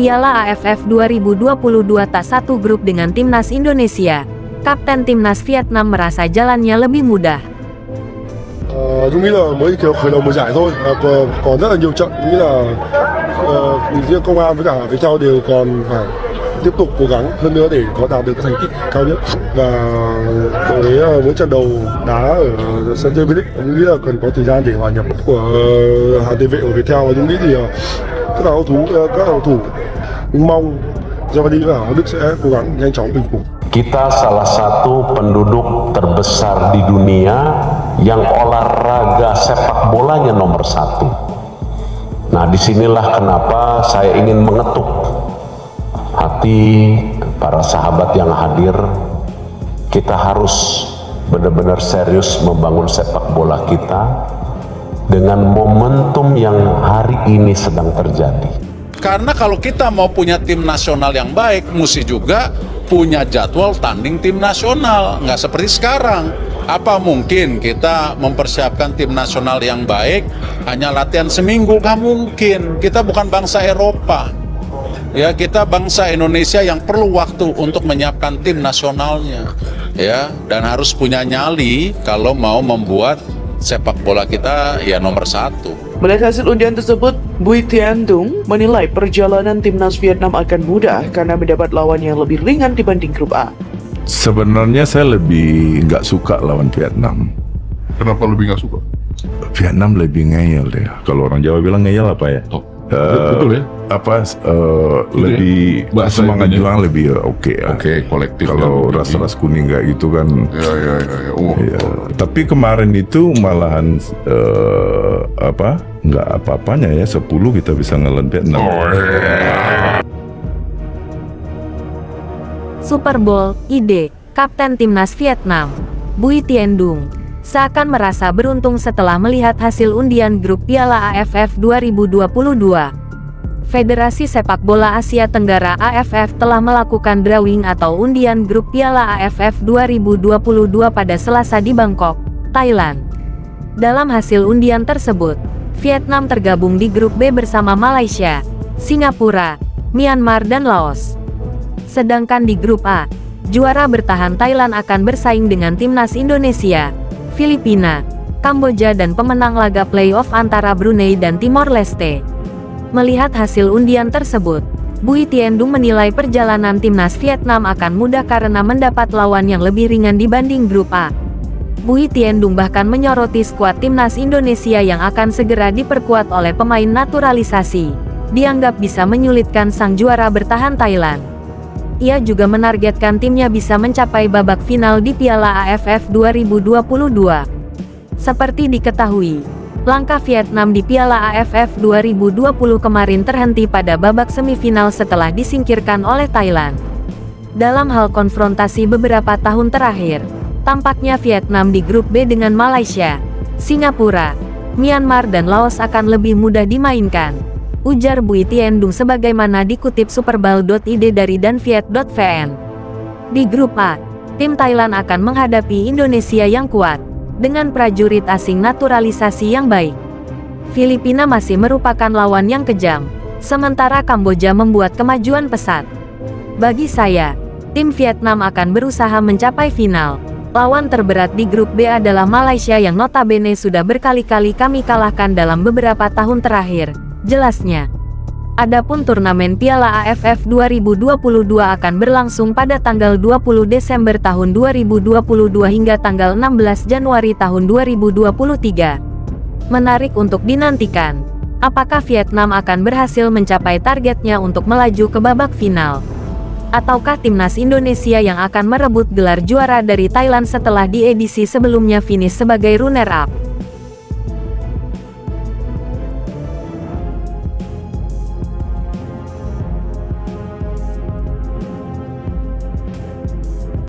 Piala AFF 2022 tak satu grup dengan timnas Indonesia. Kapten timnas Vietnam merasa jalannya lebih mudah. Tôi nghĩ là mới khởi đầu mùa giải thôi, còn rất là nhiều trận. Tôi nghĩ là riêng công an với cả Viettel đều còn phải tiếp tục cố gắng hơn nữa để có đạt được cái thành tích cao nhất. Và với mỗi trận đầu đá ở sân chơi V-League, tôi nghĩ là cần có thời gian để hòa nhập của hàng tiền vệ của Viettel. Và tôi nghĩ thì các cầu thủ mong Giovanni và Hoàng Đức sẽ cố gắng nhanh chóng bình phục. Kita salah satu penduduk terbesar di dunia yang olahraga sepak bolanya nomor 1. Nah, disinilah kenapa saya ingin mengetuk hati para sahabat yang hadir. Kita harus benar-benar serius membangun sepak bola kita dengan momentum yang hari ini sedang terjadi. Karena kalau kita mau punya tim nasional yang baik, mesti juga punya jadwal tanding tim nasional. Nggak seperti sekarang. Apa mungkin kita mempersiapkan tim nasional yang baik hanya latihan seminggu? Nggak mungkin. Kita bukan bangsa Eropa. Ya, kita bangsa Indonesia yang perlu waktu untuk menyiapkan tim nasionalnya. Ya, dan harus punya nyali kalau mau membuat sepak bola kita ya nomor 1. Melihat hasil undian tersebut, Bui Tien Dung menilai perjalanan timnas Vietnam akan mudah karena mendapat lawan yang lebih ringan dibanding grup A. Sebenarnya saya lebih nggak suka lawan Vietnam. Kenapa lebih nggak suka? Vietnam lebih ngeyel deh. Kalau orang Jawa bilang ngeyel apa ya? Betul ya? Lebih Bahasa semangat itunya. juang lebih oke. Oke, kolektif. Kalau ras-ras kuning kayak gitu kan. Ya. Ya. Tapi kemarin itu malahan nggak apa-apanya ya, 10 kita bisa ngelawan Vietnam. Super Bowl, ide, Kapten Timnas Vietnam, Bui Tien Dung, seakan merasa beruntung setelah melihat hasil undian grup Piala AFF 2022. Federasi Sepak Bola Asia Tenggara AFF telah melakukan drawing atau undian grup Piala AFF 2022 pada Selasa di Bangkok, Thailand. Dalam hasil undian tersebut, Vietnam tergabung di grup B bersama Malaysia, Singapura, Myanmar dan Laos. Sedangkan di grup A, juara bertahan Thailand akan bersaing dengan timnas Indonesia, Filipina, Kamboja dan pemenang laga playoff antara Brunei dan Timor Leste. Melihat hasil undian tersebut, Bui Tien Dung menilai perjalanan timnas Vietnam akan mudah karena mendapat lawan yang lebih ringan dibanding grup A. Bui Tien Dung bahkan menyoroti skuad timnas Indonesia yang akan segera diperkuat oleh pemain naturalisasi, dianggap bisa menyulitkan sang juara bertahan Thailand. Ia juga menargetkan timnya bisa mencapai babak final di Piala AFF 2022. Seperti diketahui, langkah Vietnam di Piala AFF 2020 kemarin terhenti pada babak semifinal setelah disingkirkan oleh Thailand. Dalam hal konfrontasi beberapa tahun terakhir, tampaknya Vietnam di grup B dengan Malaysia, Singapura, Myanmar dan Laos akan lebih mudah dimainkan, ujar Bui Tien Dung sebagaimana dikutip superball.id dari danviet.vn. Di grup A, tim Thailand akan menghadapi Indonesia yang kuat, dengan prajurit asing naturalisasi yang baik. Filipina masih merupakan lawan yang kejam, sementara Kamboja membuat kemajuan pesat. Bagi saya, tim Vietnam akan berusaha mencapai final. Lawan terberat di grup B adalah Malaysia yang notabene sudah berkali-kali kami kalahkan dalam beberapa tahun terakhir, jelasnya. Adapun turnamen Piala AFF 2022 akan berlangsung pada tanggal 20 Desember tahun 2022 hingga tanggal 16 Januari tahun 2023. Menarik untuk dinantikan, apakah Vietnam akan berhasil mencapai targetnya untuk melaju ke babak final? Ataukah timnas Indonesia yang akan merebut gelar juara dari Thailand setelah di edisi sebelumnya finish sebagai runner-up?